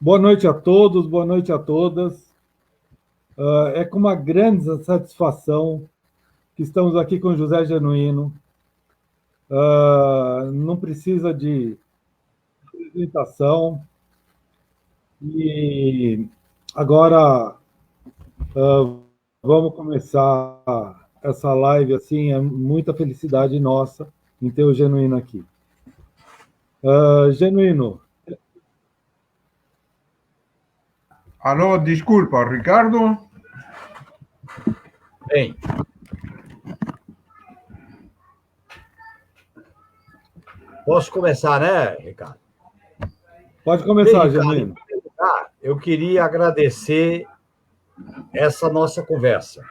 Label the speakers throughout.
Speaker 1: Boa noite a todos, boa noite a todas. É com uma grande satisfação que estamos aqui com José Genuíno. Não precisa de apresentação. E agora vamos começar essa live assim. É muita felicidade nossa em ter o Genuíno aqui. Genuíno.
Speaker 2: Alô, desculpa, Ricardo?
Speaker 3: Bem, posso começar, né, Ricardo?
Speaker 1: Pode começar,
Speaker 3: Bem, Ricardo,
Speaker 1: Genuíno.
Speaker 3: eu queria agradecer essa nossa conversa.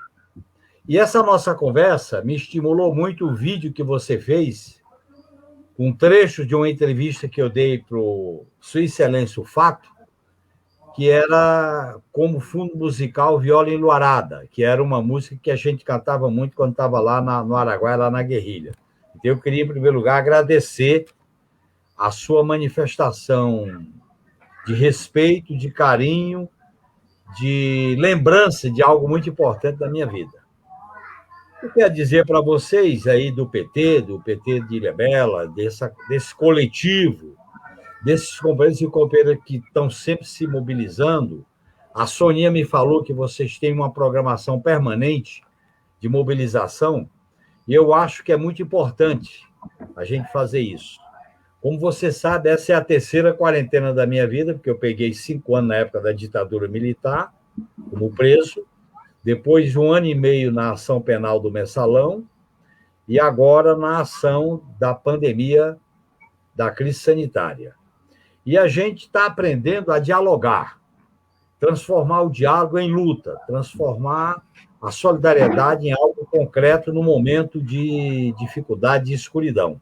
Speaker 3: E essa nossa conversa me estimulou muito o vídeo que você fez, um trecho de uma entrevista que eu dei para o Sua Excelência o Fato, que era como fundo musical Viola Enluarada, que era uma música que a gente cantava muito quando estava lá no Araguaia, lá na guerrilha. Então, eu queria, em primeiro lugar, agradecer a sua manifestação de respeito, de carinho, de lembrança de algo muito importante da minha vida. Eu quero dizer para vocês aí do PT de Ilhabela, desse coletivo, desses companheiros e companheiras que estão sempre se mobilizando. A Soninha me falou que vocês têm uma programação permanente de mobilização, e eu acho que é muito importante a gente fazer isso. Como você sabe, essa é a terceira quarentena da minha vida, porque eu peguei 5 anos na época da ditadura militar, como preso, depois de 1 ano e meio na ação penal do Mensalão, e agora na ação da pandemia, da crise sanitária. E a gente está aprendendo a dialogar, transformar o diálogo em luta, transformar a solidariedade em algo concreto no momento de dificuldade e escuridão.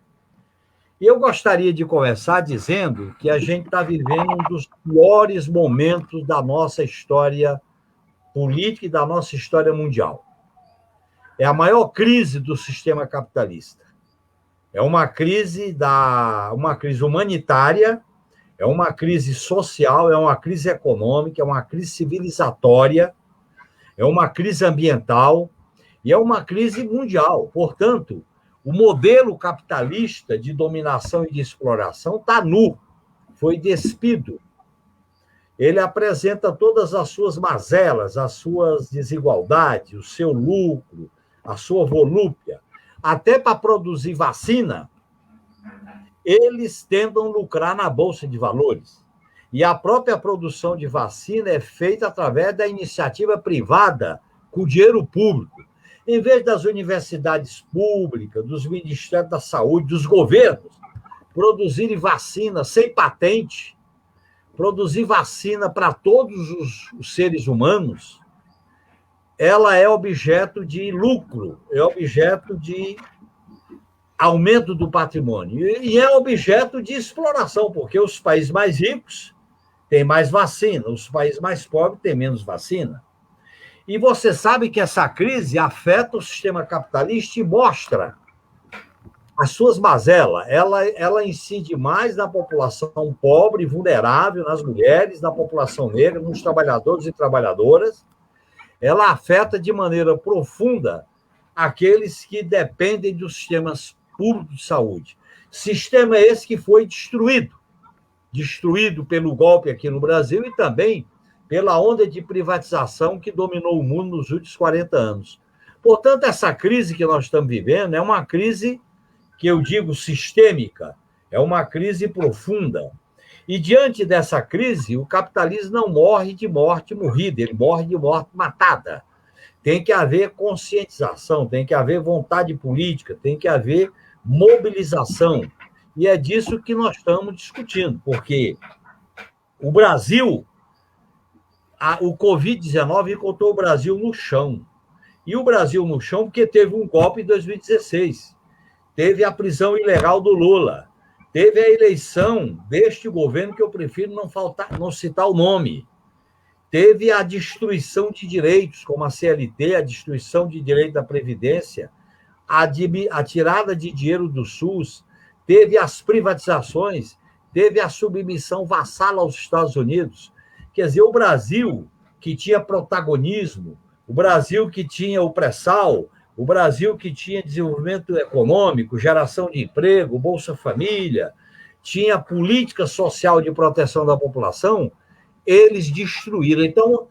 Speaker 3: E eu gostaria de começar dizendo que a gente está vivendo um dos piores momentos da nossa história política e da nossa história mundial. É a maior crise do sistema capitalista. É uma crise humanitária, é uma crise social, é uma crise econômica, é uma crise civilizatória, é uma crise ambiental e é uma crise mundial. Portanto, o modelo capitalista de dominação e de exploração está nu, foi despido. Ele apresenta todas as suas mazelas, as suas desigualdades, o seu lucro, a sua volúpia. Até para produzir vacina, eles tentam lucrar na Bolsa de Valores. E a própria produção de vacina é feita através da iniciativa privada, com dinheiro público. Em vez das universidades públicas, dos ministérios da saúde, dos governos, produzirem vacina sem patente, produzir vacina para todos os seres humanos, ela é objeto de lucro, é objeto de aumento do patrimônio e é objeto de exploração, porque os países mais ricos têm mais vacina, os países mais pobres têm menos vacina. E você sabe que essa crise afeta o sistema capitalista e mostra as suas mazelas. Ela incide mais na população pobre e vulnerável, nas mulheres, na população negra, nos trabalhadores e trabalhadoras. Ela afeta de maneira profunda aqueles que dependem dos sistemas públicos de saúde. Sistema esse que foi destruído pelo golpe aqui no Brasil e também pela onda de privatização que dominou o mundo nos últimos 40 anos. Portanto, essa crise que nós estamos vivendo é uma crise que eu digo sistêmica, é uma crise profunda. E diante dessa crise, o capitalismo não morre de morte morrida, ele morre de morte matada. Tem que haver conscientização, tem que haver vontade política, tem que haver mobilização. E é disso que nós estamos discutindo, porque o Brasil, o Covid-19 encontrou o Brasil no chão. E o Brasil no chão porque teve um golpe em 2016, teve a prisão ilegal do Lula, teve a eleição deste governo, que eu prefiro não citar o nome, teve a destruição de direitos, como a CLT, a destruição de direito da Previdência, a tirada de dinheiro do SUS, teve as privatizações, teve a submissão vassala aos Estados Unidos, Quer dizer, o Brasil que tinha protagonismo, o Brasil que tinha o pré-sal, o Brasil que tinha desenvolvimento econômico, geração de emprego, Bolsa Família, tinha política social de proteção da população, eles destruíram. Então,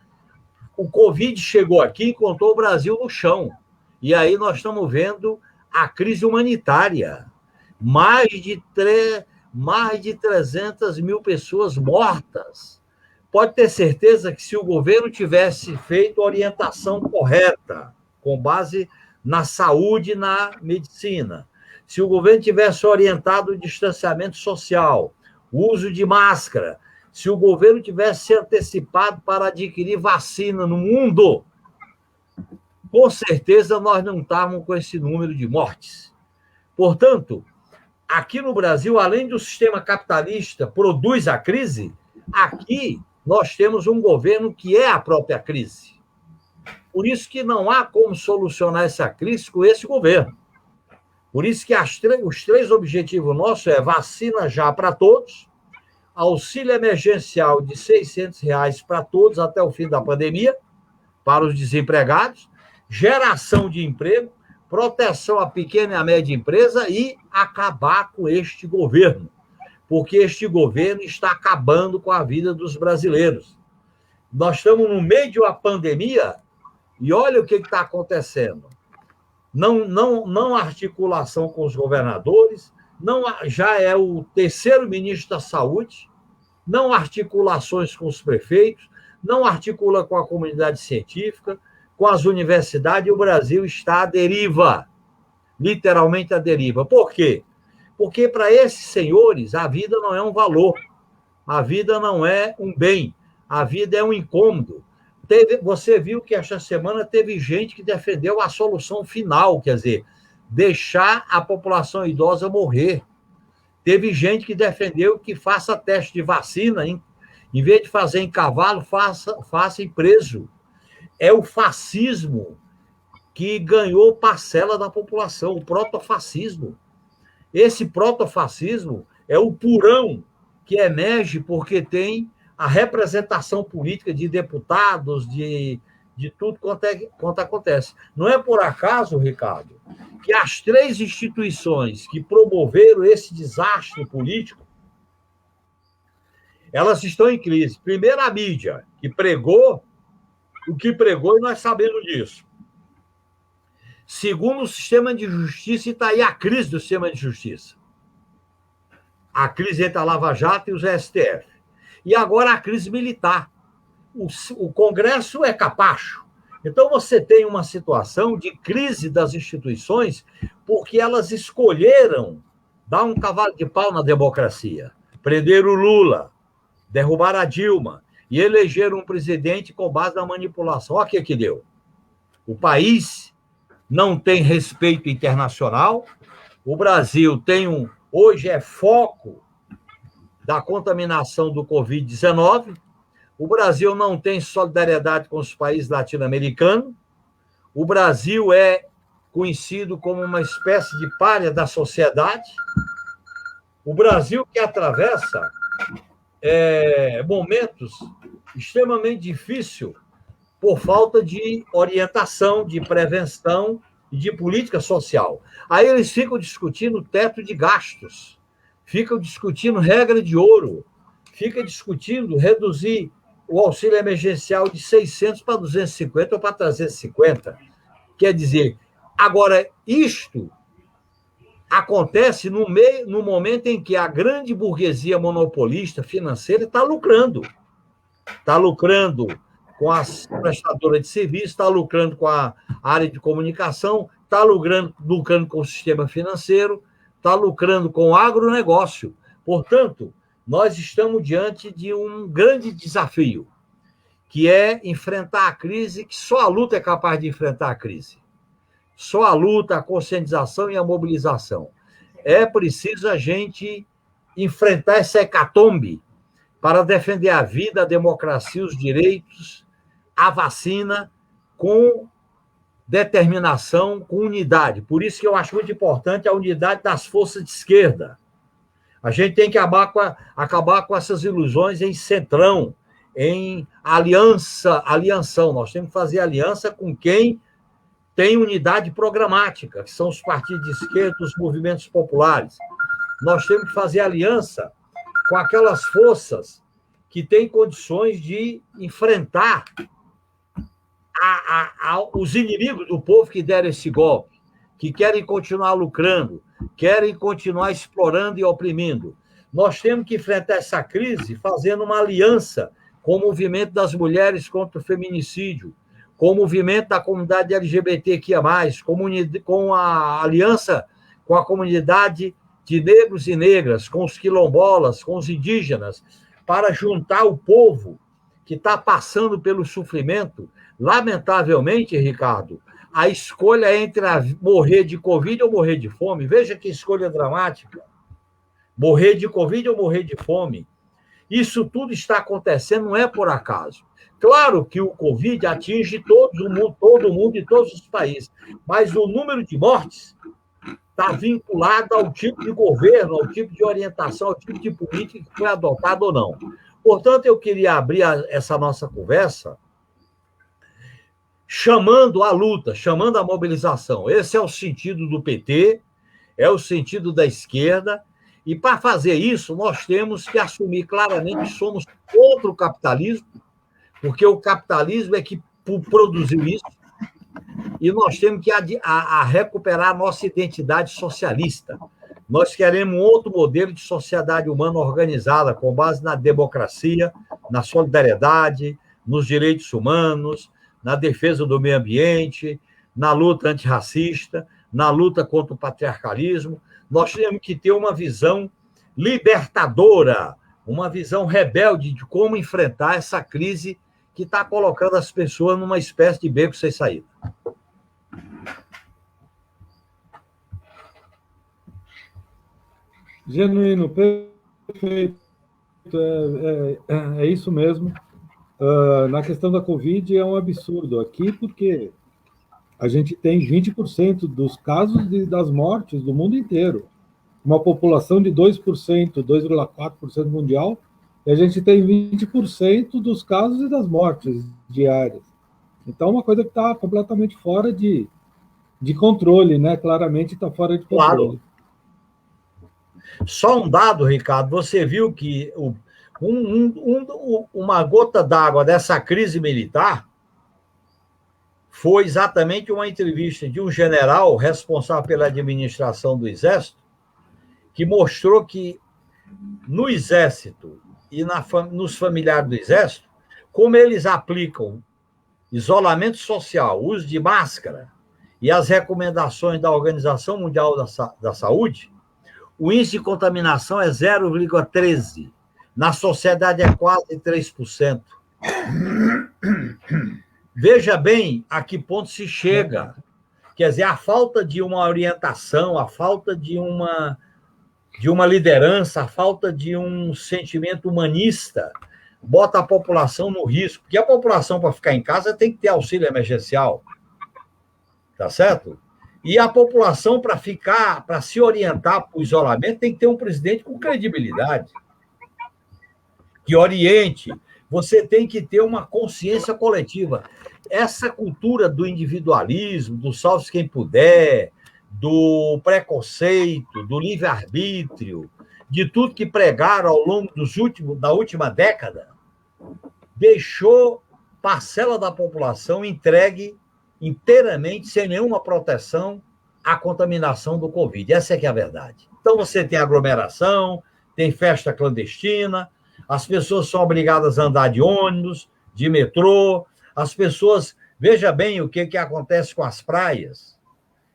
Speaker 3: o Covid chegou aqui e encontrou o Brasil no chão. E aí nós estamos vendo a crise humanitária. Mais de 300 mil pessoas mortas. Pode ter certeza que se o governo tivesse feito a orientação correta, com base na saúde e na medicina, se o governo tivesse orientado o distanciamento social, o uso de máscara, se o governo tivesse se antecipado para adquirir vacina no mundo, com certeza nós não estávamos com esse número de mortes. Portanto, aqui no Brasil, além do sistema capitalista produz a crise, aqui nós temos um governo que é a própria crise. Por isso que não há como solucionar essa crise com esse governo. Por isso que os 3 objetivos nossos é vacina já para todos, auxílio emergencial de R$600 para todos até o fim da pandemia, para os desempregados, geração de emprego, proteção à pequena e à média empresa e acabar com este governo, porque este governo está acabando com a vida dos brasileiros. Nós estamos no meio de uma pandemia e olha o que está acontecendo. Não articulação com os governadores, já é o 3º ministro da Saúde, não articulações com os prefeitos, não articula com a comunidade científica, com as universidades, e o Brasil está à deriva, literalmente à deriva. Por quê? Porque para esses senhores a vida não é um valor, a vida não é um bem, a vida é um incômodo. Você viu que esta semana teve gente que defendeu a solução final, quer dizer, deixar a população idosa morrer. Teve gente que defendeu que faça teste de vacina, em vez de fazer em cavalo, faça em preso. É o fascismo que ganhou parcela da população, o protofascismo. Esse protofascismo é o purão que emerge porque tem a representação política de deputados, de tudo quanto acontece. Não é por acaso, Ricardo, que as 3 instituições que promoveram esse desastre político, elas estão em crise. Primeiro, a mídia, que pregou o que pregou, e nós sabemos disso. Segundo, o sistema de justiça, e está aí a crise do sistema de justiça. A crise entre a Lava Jato e os STF. E agora a crise militar. O Congresso é capacho. Então, você tem uma situação de crise das instituições porque elas escolheram dar um cavalo de pau na democracia. Prenderam o Lula, derrubaram a Dilma e elegeram um presidente com base na manipulação. Olha o que deu. O país não tem respeito internacional. O Brasil hoje é foco da contaminação do Covid-19. O Brasil não tem solidariedade com os países latino-americanos. O Brasil é conhecido como uma espécie de pária da sociedade. O Brasil que atravessa momentos extremamente difíceis por falta de orientação, de prevenção e de política social. Aí eles ficam discutindo teto de gastos, ficam discutindo regra de ouro, ficam discutindo reduzir o auxílio emergencial de 600 para 250 ou para 350. Quer dizer, agora, isto acontece no momento em que a grande burguesia monopolista financeira está lucrando. Está lucrando com as prestadoras de serviço, está lucrando com a área de comunicação, está lucrando com o sistema financeiro, está lucrando com o agronegócio. Portanto, nós estamos diante de um grande desafio, que é enfrentar a crise, que só a luta é capaz de enfrentar a crise. Só a luta, a conscientização e a mobilização. É preciso a gente enfrentar essa hecatombe para defender a vida, a democracia, os direitos, a vacina, com determinação, com unidade. Por isso que eu acho muito importante a unidade das forças de esquerda. A gente tem que acabar com essas ilusões em centrão, em alianção. Nós temos que fazer aliança com quem tem unidade programática, que são os partidos de esquerda, os movimentos populares. Nós temos que fazer aliança com aquelas forças que têm condições de enfrentar os inimigos do povo que deram esse golpe, que querem continuar lucrando, querem continuar explorando e oprimindo. Nós temos que enfrentar essa crise fazendo uma aliança com o movimento das mulheres contra o feminicídio, com o movimento da comunidade LGBTQIA+, com a aliança com a comunidade de negros e negras, com os quilombolas, com os indígenas, para juntar o povo que está passando pelo sofrimento. Lamentavelmente, Ricardo, a escolha entre morrer de Covid ou morrer de fome, veja que escolha dramática. Morrer de Covid ou morrer de fome. Isso tudo está acontecendo, não é por acaso. Claro que o Covid atinge todo mundo e todos os países, mas o número de mortes está vinculado ao tipo de governo, ao tipo de orientação, ao tipo de política que foi adotado ou não. Portanto, eu queria abrir essa nossa conversa chamando a luta, chamando a mobilização. Esse é o sentido do PT, é o sentido da esquerda, e para fazer isso, nós temos que assumir claramente que somos contra o capitalismo, porque o capitalismo é que produziu isso, e nós temos que recuperar a nossa identidade socialista. Nós queremos um outro modelo de sociedade humana organizada, com base na democracia, na solidariedade, nos direitos humanos, na defesa do meio ambiente, na luta antirracista, na luta contra o patriarcalismo. Nós temos que ter uma visão libertadora, uma visão rebelde de como enfrentar essa crise que está colocando as pessoas numa espécie de beco sem saída.
Speaker 1: Genuíno, perfeito. É isso mesmo. Na questão da Covid é um absurdo aqui, porque a gente tem 20% dos casos das mortes do mundo inteiro. Uma população de 2%, 2,4% mundial, e a gente tem 20% dos casos e das mortes diárias. Então, uma coisa que está completamente fora de controle, né? Claramente está fora de controle.
Speaker 3: Claro. Só um dado, Ricardo, você viu que uma gota d'água dessa crise militar foi exatamente uma entrevista de um general responsável pela administração do Exército, que mostrou que no Exército e nos familiares do Exército, como eles aplicam isolamento social, uso de máscara e as recomendações da Organização Mundial da Saúde, o índice de contaminação é 0,13%. Na sociedade é quase 3%. Veja bem a que ponto se chega. Quer dizer, a falta de uma orientação, a falta de uma liderança, a falta de um sentimento humanista bota a população no risco. Porque a população, para ficar em casa, tem que ter auxílio emergencial. Tá certo? E a população, para se orientar para o isolamento, tem que ter um presidente com credibilidade, que oriente. Você tem que ter uma consciência coletiva. Essa cultura do individualismo, do salve quem puder, do preconceito, do livre-arbítrio, de tudo que pregaram ao longo da última década, deixou parcela da população entregue inteiramente, sem nenhuma proteção, à contaminação do Covid. Essa é que é a verdade. Então, você tem aglomeração, tem festa clandestina, as pessoas são obrigadas a andar de ônibus, de metrô, as pessoas... Veja bem o que acontece com as praias.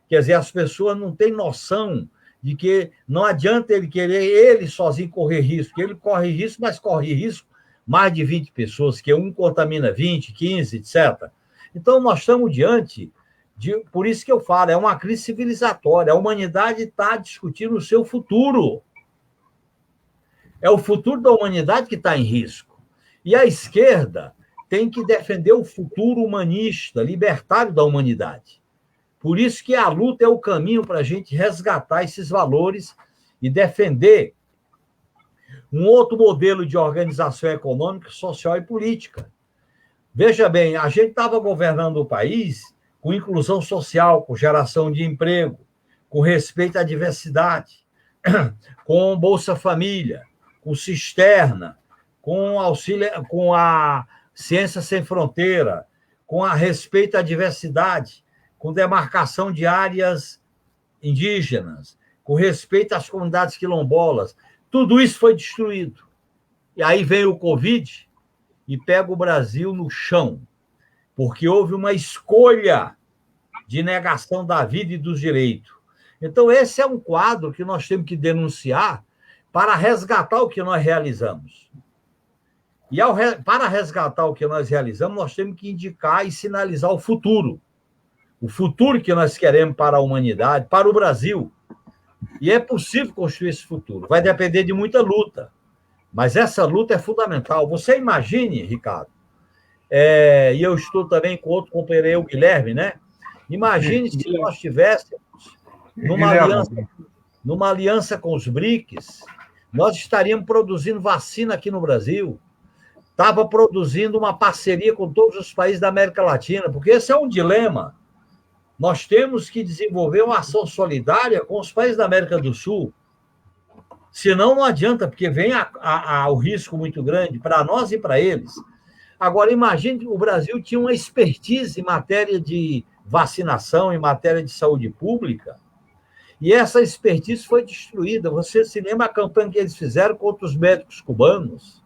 Speaker 3: Quer dizer, as pessoas não têm noção de que não adianta ele querer ele sozinho correr risco, ele corre risco, mas corre risco mais de 20 pessoas, que um contamina 20, 15, etc. Então, nós estamos diante de... Por isso que eu falo, é uma crise civilizatória. A humanidade está discutindo o seu futuro. É o futuro da humanidade que está em risco. E a esquerda tem que defender o futuro humanista, libertário da humanidade. Por isso que a luta é o caminho para a gente resgatar esses valores e defender um outro modelo de organização econômica, social e política. Veja bem, a gente estava governando o país com inclusão social, com geração de emprego, com respeito à diversidade, com Bolsa Família, com cisterna, com auxílio, com a Ciência Sem Fronteira, com a respeito à diversidade, com demarcação de áreas indígenas, com respeito às comunidades quilombolas. Tudo isso foi destruído. E aí vem o Covid e pega o Brasil no chão, porque houve uma escolha de negação da vida e dos direitos. Então, esse é um quadro que nós temos que denunciar para resgatar o que nós realizamos. E para resgatar o que nós realizamos, nós temos que indicar e sinalizar o futuro que nós queremos para a humanidade, para o Brasil. E é possível construir esse futuro. Vai depender de muita luta. Mas essa luta é fundamental. Você imagine, Ricardo, e eu estou também com outro companheiro, o Guilherme, né? Imagine se nós tivéssemos numa aliança com os BRICS, nós estaríamos produzindo vacina aqui no Brasil, estava produzindo uma parceria com todos os países da América Latina, porque esse é um dilema. Nós temos que desenvolver uma ação solidária com os países da América do Sul. Senão não adianta, porque vem o risco muito grande para nós e para eles. Agora, imagine, o Brasil tinha uma expertise em matéria de vacinação, em matéria de saúde pública, e essa expertise foi destruída. Você se lembra a campanha que eles fizeram contra os médicos cubanos?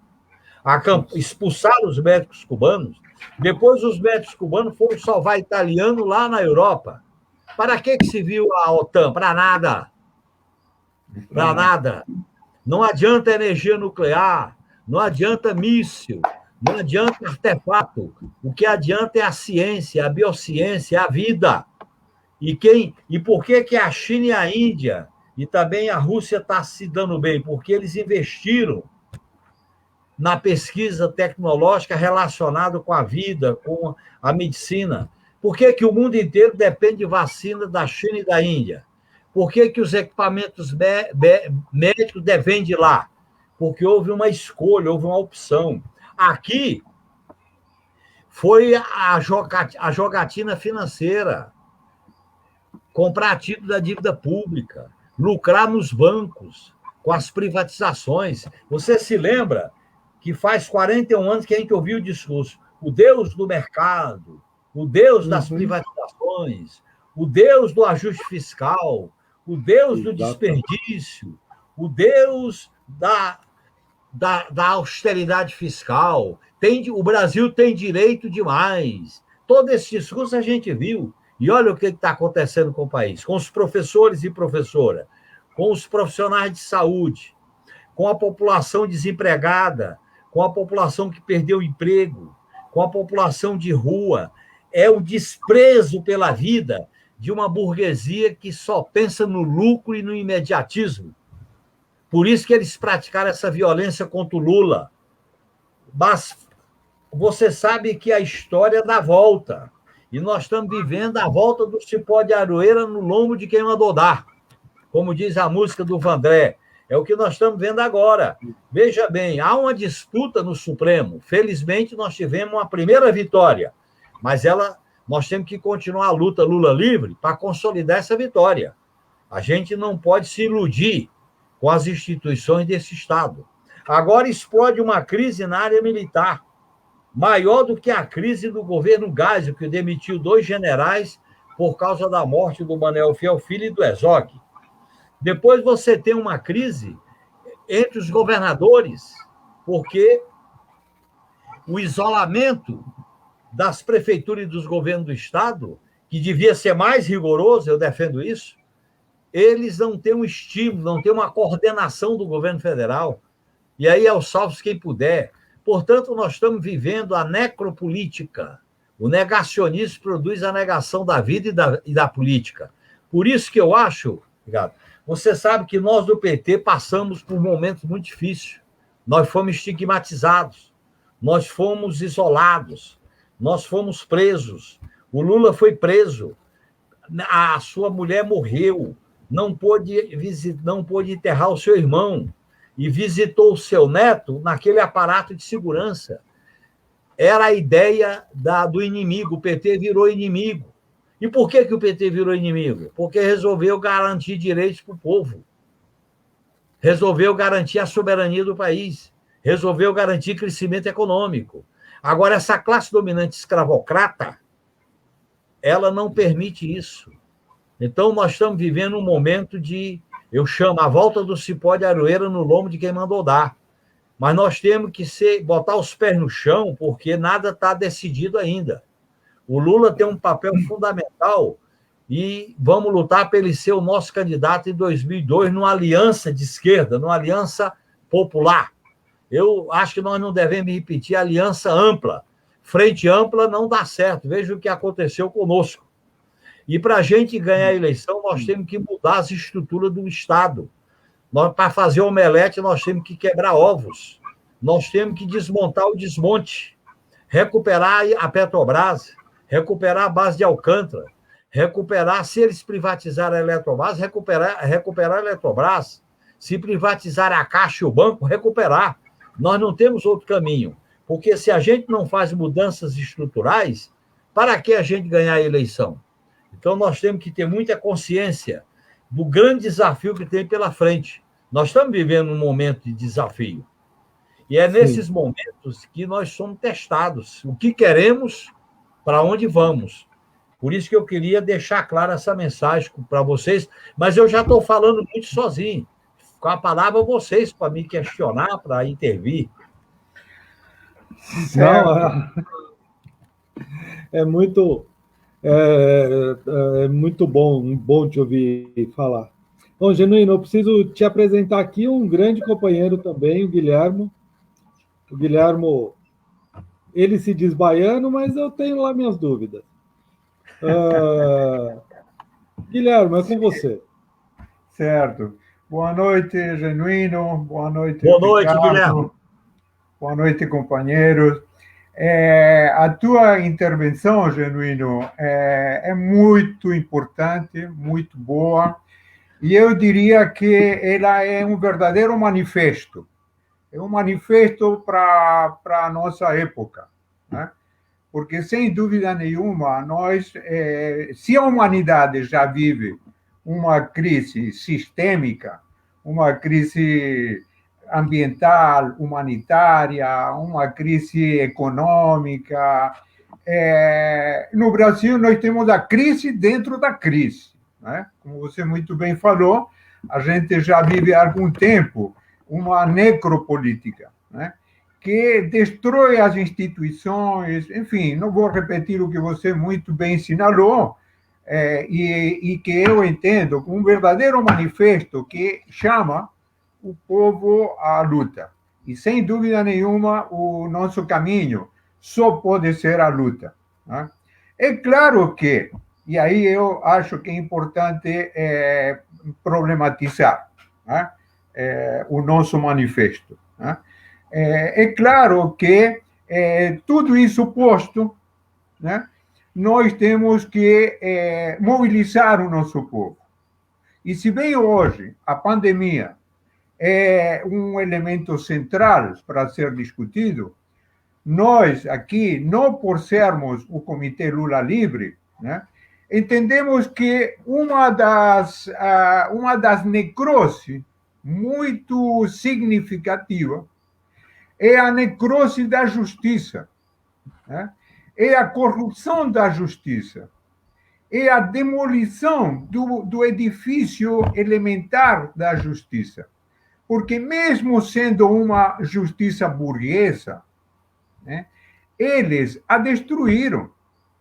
Speaker 3: Expulsaram os médicos cubanos. Depois os médicos cubanos foram salvar italiano lá na Europa. Para que se viu a OTAN? Para nada. Para nada. Não adianta energia nuclear, não adianta míssil, não adianta artefato. O que adianta é a ciência, a biociência, a vida. E por que a China e a Índia e também a Rússia estão se dando bem? Porque eles investiram na pesquisa tecnológica relacionada com a vida, com a medicina. Por que o mundo inteiro depende de vacina da China e da Índia? Por que os equipamentos médicos devem de lá? Porque houve uma escolha, houve uma opção. Aqui foi a jogatina financeira, comprar título da dívida pública, lucrar nos bancos, com as privatizações. Você se lembra que faz 41 anos que a gente ouviu o discurso, o Deus do mercado, o Deus das privatizações, o Deus do ajuste fiscal, o Deus do desperdício, o Deus da austeridade fiscal. O Brasil tem direito demais. Todo esse discurso a gente viu. E olha o que está acontecendo com o país, com os professores e professoras, com os profissionais de saúde, com a população desempregada, com a população que perdeu o emprego, com a população de rua. É o desprezo pela vida de uma burguesia que só pensa no lucro e no imediatismo. Por isso que eles praticaram essa violência contra o Lula. Mas você sabe que a história dá volta. E nós estamos vivendo a volta do cipó de aroeira no lombo de quem mandou dar. Como diz a música do Vandré. É o que nós estamos vendo agora. Veja bem, há uma disputa no Supremo. Felizmente, nós tivemos uma primeira vitória. Mas nós temos que continuar a luta Lula livre para consolidar essa vitória. A gente não pode se iludir com as instituições desse Estado. Agora explode uma crise na área militar, maior do que a crise do governo Geisel, que demitiu 2 generais por causa da morte do Manuel Fiel Filho e do Herzog. Depois você tem uma crise entre os governadores, porque o isolamento das prefeituras e dos governos do Estado, que devia ser mais rigoroso, eu defendo isso, eles não têm um estímulo, não têm uma coordenação do governo federal. E aí é o salve quem puder. Portanto, nós estamos vivendo a necropolítica. O negacionismo produz a negação da vida e da política. Por isso que eu acho, Ricardo, você sabe que nós do PT passamos por momentos muito difíceis. Nós fomos estigmatizados, nós fomos isolados, nós fomos presos. O Lula foi preso, a sua mulher morreu, não pôde enterrar o seu irmão. e visitou o seu neto naquele aparato de segurança. Era a ideia do inimigo. O PT virou inimigo. E por que o PT virou inimigo? Porque resolveu garantir direitos para o povo. Resolveu garantir a soberania do país. Resolveu garantir crescimento econômico. Agora, essa classe dominante escravocrata, ela não permite isso. Então, nós estamos vivendo um momento de, eu chamo, a volta do cipó de aroeira no lombo de quem mandou dar. Mas nós temos que botar os pés no chão, porque nada está decidido ainda. O Lula tem um papel fundamental e vamos lutar para ele ser o nosso candidato em 2002 numa aliança de esquerda, numa aliança popular. Eu acho que nós não devemos repetir a aliança ampla. Frente ampla não dá certo. Veja o que aconteceu conosco. E para a gente ganhar a eleição, nós temos que mudar as estruturas do Estado. Para fazer omelete, nós temos que quebrar ovos. Nós temos que desmontar o desmonte. Recuperar a Petrobras, recuperar a base de Alcântara, recuperar, se eles privatizarem a Eletrobras, recuperar a Eletrobras. Se privatizar a Caixa e o banco, recuperar. Nós não temos outro caminho. Porque se a gente não faz mudanças estruturais, para que a gente ganhar a eleição? Então, nós temos que ter muita consciência do grande desafio que tem pela frente. Nós estamos vivendo um momento de desafio. E é nesses momentos que nós somos testados. O que queremos, para onde vamos. Por isso que eu queria deixar clara essa mensagem para vocês, mas eu já estou falando muito sozinho. Com a palavra vocês, para me questionar, para intervir.
Speaker 1: Não, é muito bom te ouvir falar. Bom, Genuíno, eu preciso te apresentar aqui um grande companheiro também, o Guilhermo. O Guilhermo, ele se diz baiano, mas eu tenho lá minhas dúvidas. Guilhermo, é com você.
Speaker 2: Certo. Boa noite, Genuíno. Boa noite,
Speaker 3: Boa noite,
Speaker 2: Ricardo.
Speaker 3: Guilherme.
Speaker 2: Boa noite, companheiros. A tua intervenção, Genuíno, é muito importante, muito boa, e eu diria que ela é um verdadeiro manifesto. É um manifesto para a nossa época, né? Porque, sem dúvida nenhuma, se a humanidade já vive uma crise sistêmica, uma crise ambiental, humanitária, uma crise econômica, no Brasil nós temos a crise dentro da crise, né? Como você muito bem falou, a gente já vive há algum tempo uma necropolítica, né? Que destrói as instituições, enfim, não vou repetir o que você muito bem sinalou, e que eu entendo como um verdadeiro manifesto que chama o povo à luta. E, sem dúvida nenhuma, o nosso caminho só pode ser a luta, né? É claro que, e aí eu acho que é importante problematizar, né, o nosso manifesto, né? É claro que, tudo isso posto, né, nós temos que mobilizar o nosso povo. E se bem hoje a pandemia é um elemento central para ser discutido, nós aqui, não por sermos o Comitê Lula Livre, né, entendemos que uma das necroses muito significativa é a necrose da justiça, né? É a corrupção da justiça, é a demolição do edifício elementar da justiça. Porque, mesmo sendo uma justiça burguesa, né, eles a destruíram,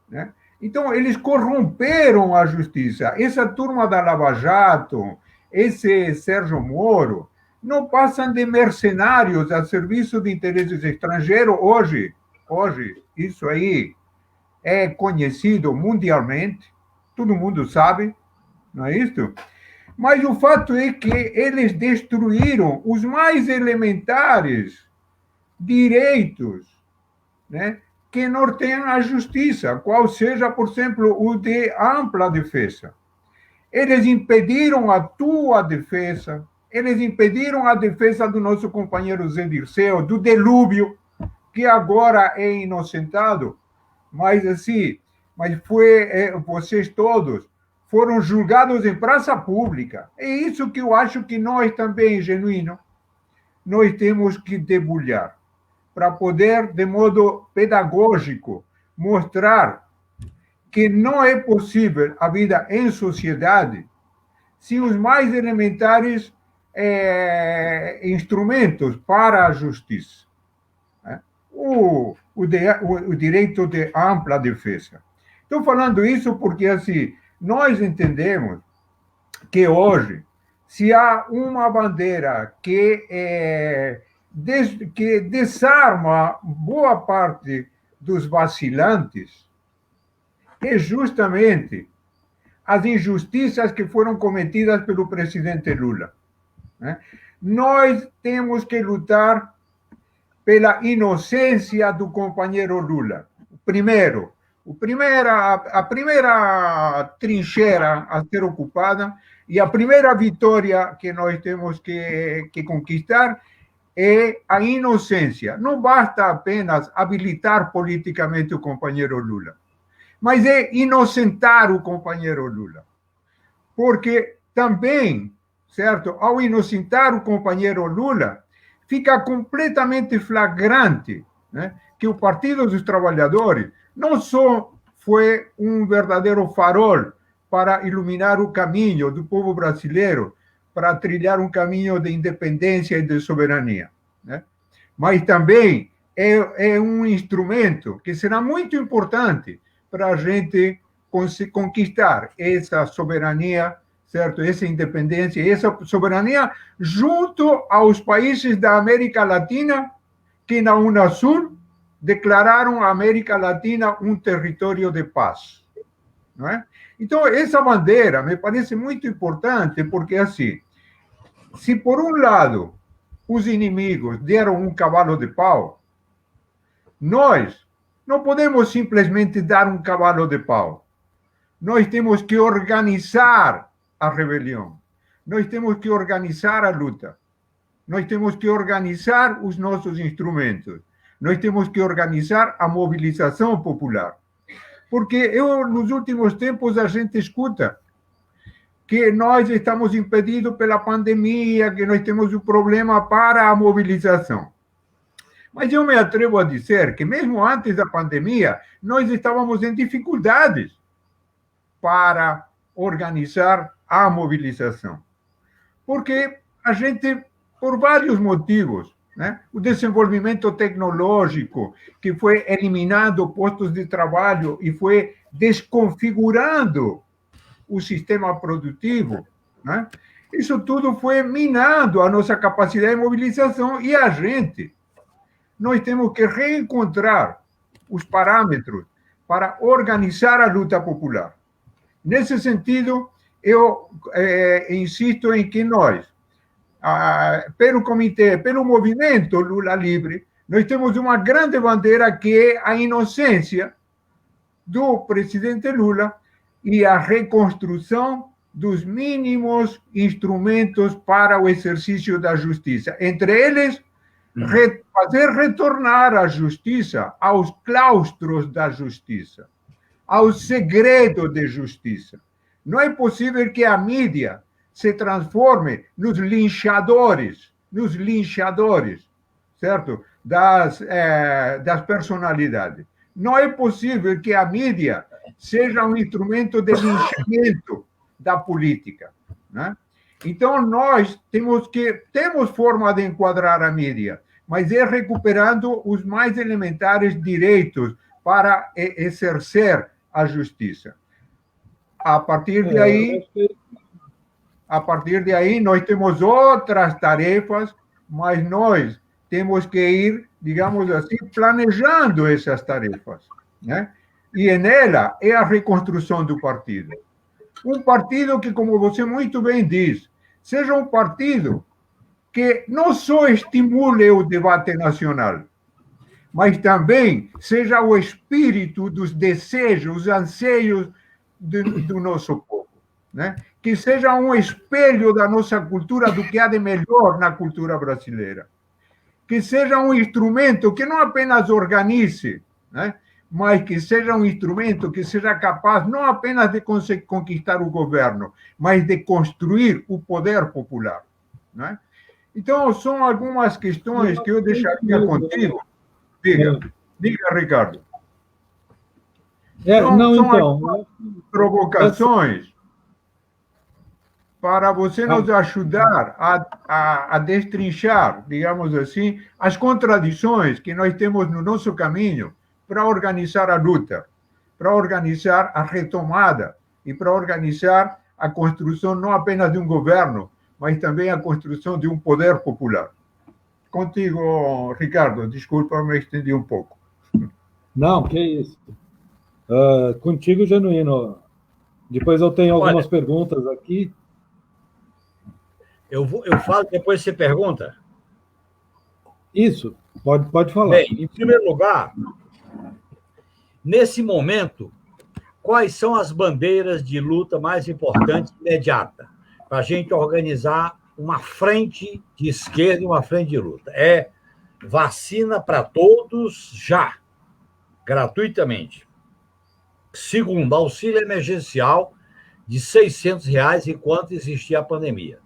Speaker 2: né? Então, eles corromperam a justiça. Essa turma da Lava Jato, esse Sérgio Moro, não passam de mercenários a serviço de interesses estrangeiros. Hoje, isso aí é conhecido mundialmente, todo mundo sabe, não é isso? Mas o fato é que eles destruíram os mais elementares direitos, né, que norteiam a justiça, qual seja, por exemplo, o de ampla defesa. Eles impediram a tua defesa, eles impediram a defesa do nosso companheiro Zé Dirceu, do Delúbio, que agora é inocentado, mas assim, vocês todos foram julgados em praça pública. É isso que eu acho que nós também, Genuíno, nós temos que debulhar, para poder, de modo pedagógico, mostrar que não é possível a vida em sociedade sem os mais elementares instrumentos para a justiça. O direito de ampla defesa. Estou falando isso porque, assim, nós entendemos que hoje, se há uma bandeira que desarma boa parte dos vacilantes, é justamente as injustiças que foram cometidas pelo presidente Lula. Nós temos que lutar pela inocência do companheiro Lula. A primeira trincheira a ser ocupada e a primeira vitória que nós temos que conquistar é a inocência. Não basta apenas habilitar politicamente o companheiro Lula, mas é inocentar o companheiro Lula. Porque também, certo, ao inocentar o companheiro Lula, fica completamente flagrante, né, que o Partido dos Trabalhadores não só foi um verdadeiro farol para iluminar o caminho do povo brasileiro, para trilhar um caminho de independência e de soberania, né, mas também é um instrumento que será muito importante para a gente conquistar essa soberania, certo? Essa independência, essa soberania junto aos países da América Latina que na Unasul declararam a América Latina um território de paz, não é? Então, essa bandeira me parece muito importante porque, assim, se por um lado os inimigos deram um cavalo de pau, nós não podemos simplesmente dar um cavalo de pau. Nós temos que organizar a rebelião. Nós temos que organizar a luta. Nós temos que organizar os nossos instrumentos. Nós temos que organizar a mobilização popular. Porque nos últimos tempos a gente escuta que nós estamos impedidos pela pandemia, que nós temos um problema para a mobilização. Mas eu me atrevo a dizer que mesmo antes da pandemia, nós estávamos em dificuldades para organizar a mobilização. Porque a gente, por vários motivos, né, o desenvolvimento tecnológico, que foi eliminando postos de trabalho e foi desconfigurando o sistema produtivo, né, isso tudo foi minando a nossa capacidade de mobilização e a gente. Nós temos que reencontrar os parâmetros para organizar a luta popular. Nesse sentido, eu insisto em que nós, pelo comitê, pelo movimento Lula Livre, nós temos uma grande bandeira que é a inocência do presidente Lula e a reconstrução dos mínimos instrumentos para o exercício da justiça. Entre eles, fazer retornar a justiça aos claustros da justiça, ao segredo de justiça. Não é possível que a mídia se transforme nos linchadores, certo? Das personalidades. Não é possível que a mídia seja um instrumento de linchamento da política, né? Então, nós temos forma de enquadrar a mídia, mas é recuperando os mais elementares direitos para exercer a justiça. A partir de aí, nós temos outras tarefas, mas nós temos que ir, digamos assim, planejando essas tarefas, né? E nela é a reconstrução do partido. Um partido que, como você muito bem diz, seja um partido que não só estimule o debate nacional, mas também seja o espírito dos desejos, os anseios do nosso povo. né? Que seja um espelho da nossa cultura, do que há de melhor na cultura brasileira. Que seja um instrumento que não apenas organize, né? Mas que seja um instrumento que seja capaz não apenas de conquistar o governo, mas de construir o poder popular, né? Então, são algumas questões que eu deixaria contigo. Diga, Ricardo.
Speaker 1: Então,
Speaker 2: provocações para você nos ajudar a destrinchar, digamos assim, as contradições que nós temos no nosso caminho para organizar a luta, para organizar a retomada e para organizar a construção não apenas de um governo, mas também a construção de um poder popular. Contigo, Ricardo, desculpa, me estendi um pouco.
Speaker 1: Não, que isso. Contigo, Genuíno. Depois eu tenho algumas perguntas aqui.
Speaker 3: Eu falo, depois você pergunta?
Speaker 1: Isso, pode falar.
Speaker 3: Bem, em primeiro lugar, nesse momento, quais são as bandeiras de luta mais importantes imediata para a gente organizar uma frente de esquerda e uma frente de luta? É vacina para todos já, gratuitamente. Segundo, auxílio emergencial de R$600 enquanto existir a pandemia.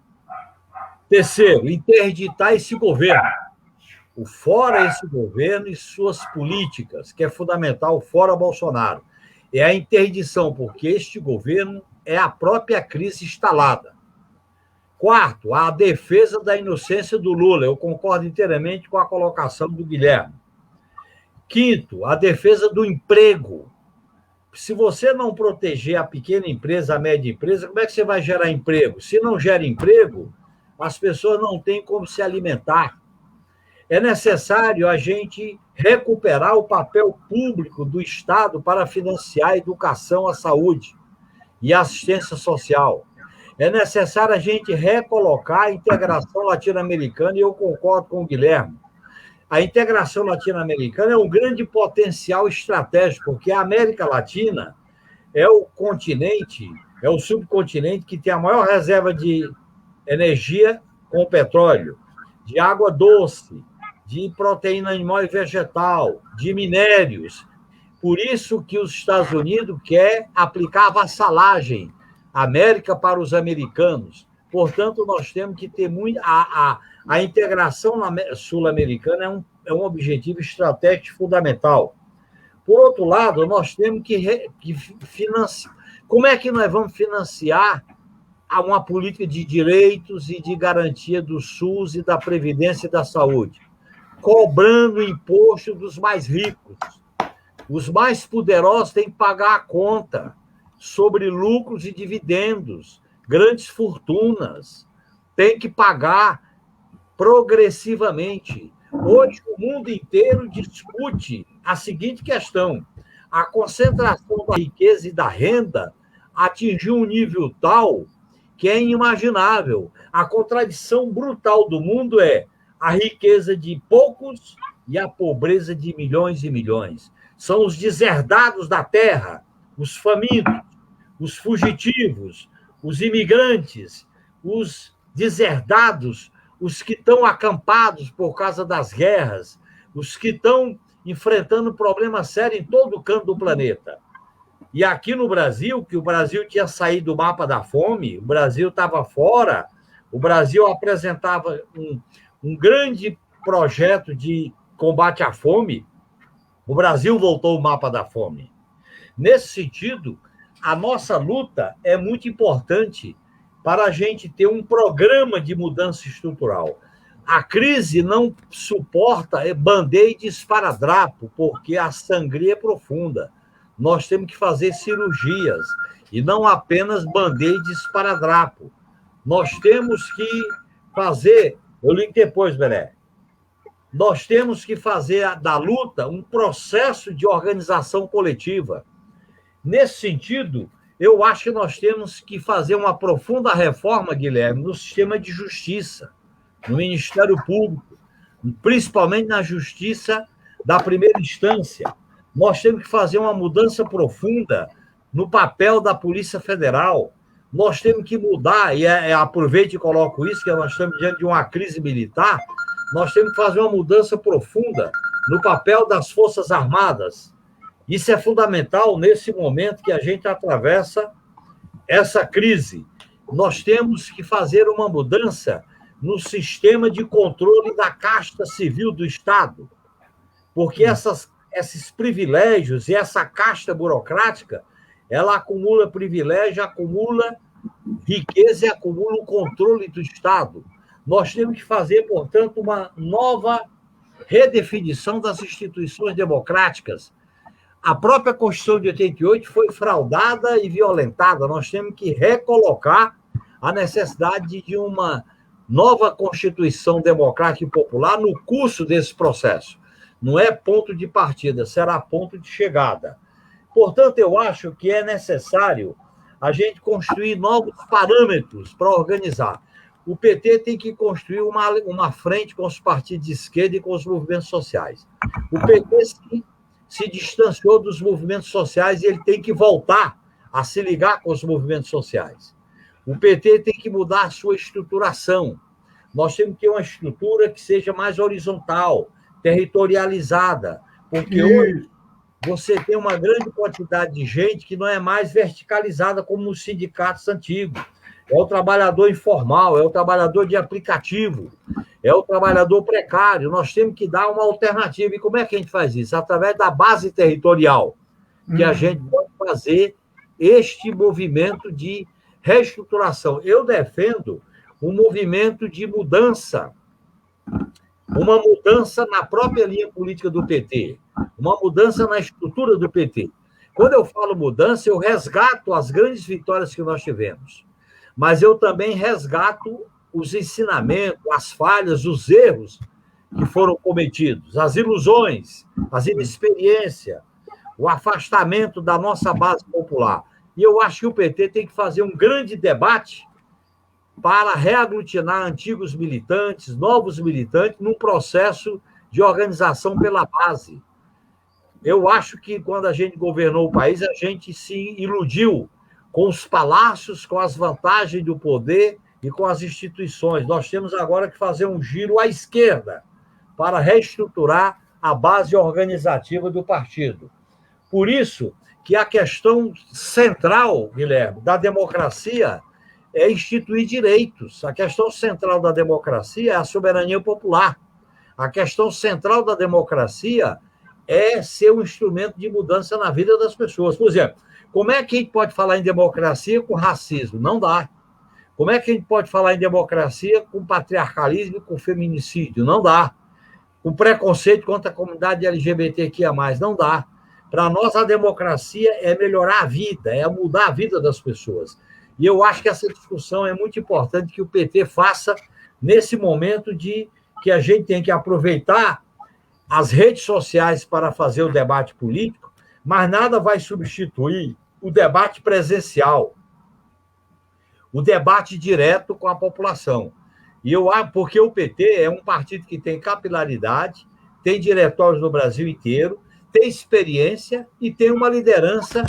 Speaker 3: Terceiro, interditar esse governo. O fora esse governo e suas políticas, que é fundamental, fora Bolsonaro. É a interdição, porque este governo é a própria crise instalada. Quarto, a defesa da inocência do Lula. Eu concordo inteiramente com a colocação do Guilherme. Quinto, a defesa do emprego. Se você não proteger a pequena empresa, a média empresa, como é que você vai gerar emprego? Se não gera emprego, as pessoas não têm como se alimentar. É necessário a gente recuperar o papel público do Estado para financiar a educação, a saúde e a assistência social. É necessário a gente recolocar a integração latino-americana, e eu concordo com o Guilherme. A integração latino-americana é um grande potencial estratégico, porque a América Latina é o continente, é o subcontinente que tem a maior reserva de energia com petróleo, de água doce, de proteína animal e vegetal, de minérios. Por isso que os Estados Unidos quer aplicar a vassalagem América para os americanos. Portanto, nós temos que ter muito... A integração sul-americana é um objetivo estratégico fundamental. Por outro lado, nós temos que financiar. Como é que nós vamos financiar uma política de direitos e de garantia do SUS e da Previdência e da Saúde? Cobrando imposto dos mais ricos. Os mais poderosos têm que pagar a conta sobre lucros e dividendos, grandes fortunas. Tem que pagar progressivamente. Hoje, o mundo inteiro discute a seguinte questão: a concentração da riqueza e da renda atingiu um nível tal que é inimaginável. A contradição brutal do mundo é a riqueza de poucos e a pobreza de milhões e milhões. São os deserdados da terra, os famintos, os fugitivos, os imigrantes, os deserdados, os que estão acampados por causa das guerras, os que estão enfrentando problemas sérios em todo o canto do planeta. E aqui no Brasil, que o Brasil tinha saído do mapa da fome, o Brasil estava fora, o Brasil apresentava um grande projeto de combate à fome, o Brasil voltou ao mapa da fome. Nesse sentido, a nossa luta é muito importante para a gente ter um programa de mudança estrutural. A crise não suporta band-aid e esparadrapo, porque a sangria é profunda. Nós temos que fazer cirurgias, e não apenas band-aid e esparadrapo. Nós temos que fazer... Eu li depois, Belé. Nós temos que fazer da luta um processo de organização coletiva. Nesse sentido, eu acho que nós temos que fazer uma profunda reforma, Guilherme, no sistema de justiça, no Ministério Público, principalmente na justiça da primeira instância. Nós temos que fazer uma mudança profunda no papel da Polícia Federal. nós temos que mudar, e aproveito e coloco isso, que nós estamos diante de uma crise militar, nós temos que fazer uma mudança profunda no papel das Forças Armadas. Isso é fundamental nesse momento que a gente atravessa essa crise. Nós temos que fazer uma mudança no sistema de controle da casta civil do Estado, porque esses privilégios e essa casta burocrática, ela acumula privilégio, acumula riqueza e acumula o controle do Estado. Nós temos que fazer, portanto, uma nova redefinição das instituições democráticas. A própria Constituição de 88 foi fraudada e violentada. Nós temos que recolocar a necessidade de uma nova Constituição democrática e popular no curso desse processo. Não é ponto de partida, será ponto de chegada. Portanto, eu acho que é necessário a gente construir novos parâmetros para organizar. O PT tem que construir uma frente com os partidos de esquerda e com os movimentos sociais. O PT se distanciou dos movimentos sociais e ele tem que voltar a se ligar com os movimentos sociais. O PT tem que mudar a sua estruturação. Nós temos que ter uma estrutura que seja mais horizontal, territorializada, porque hoje você tem uma grande quantidade de gente que não é mais verticalizada como nos sindicatos antigos. É o trabalhador informal, é o trabalhador de aplicativo, é o trabalhador precário. Nós temos que dar uma alternativa. E como é que a gente faz isso? Através da base territorial, que a gente pode fazer este movimento de reestruturação. Eu defendo um movimento de mudança, uma mudança na própria linha política do PT, uma mudança na estrutura do PT. Quando eu falo mudança, eu resgato as grandes vitórias que nós tivemos, mas eu também resgato os ensinamentos, as falhas, os erros que foram cometidos, as ilusões, as inexperiências, o afastamento da nossa base popular. E eu acho que o PT tem que fazer um grande debate para reaglutinar antigos militantes, novos militantes, num processo de organização pela base. Eu acho que quando a gente governou o país, a gente se iludiu com os palácios, com as vantagens do poder e com as instituições. Nós temos agora que fazer um giro à esquerda para reestruturar a base organizativa do partido. Por isso que a questão central, Guilherme, da democracia é instituir direitos. A questão central da democracia é a soberania popular. A questão central da democracia é ser um instrumento de mudança na vida das pessoas. Por exemplo, como é que a gente pode falar em democracia com racismo? Não dá. Como é que a gente pode falar em democracia com patriarcalismo e com feminicídio? Não dá. Com preconceito contra a comunidade LGBTQIA+, não dá. Para nós, a democracia é melhorar a vida, é mudar a vida das pessoas. E eu acho que essa discussão é muito importante que o PT faça nesse momento de que a gente tem que aproveitar as redes sociais para fazer o debate político, mas nada vai substituir o debate presencial, o debate direto com a população. Porque o PT é um partido que tem capilaridade, tem diretórios no Brasil inteiro, tem experiência e tem uma liderança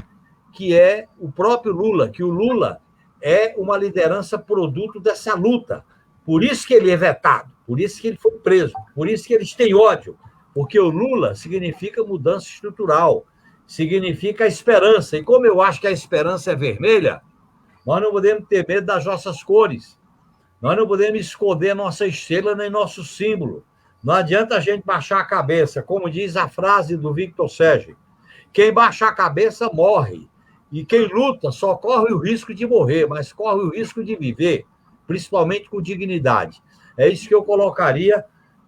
Speaker 3: que é o próprio Lula, que o Lula é uma liderança produto dessa luta. Por isso que ele é vetado, por isso que ele foi preso, por isso que eles têm ódio, porque o Lula significa mudança estrutural, significa esperança. E como eu acho que a esperança é vermelha, nós não podemos ter medo das nossas cores, nós não podemos esconder nossa estrela nem nosso símbolo. Não adianta a gente baixar a cabeça, como diz a frase do Victor Sérgio. Quem baixa a cabeça morre. E quem luta só corre o risco de morrer, mas corre o risco de viver, principalmente com dignidade. É isso que eu colocaria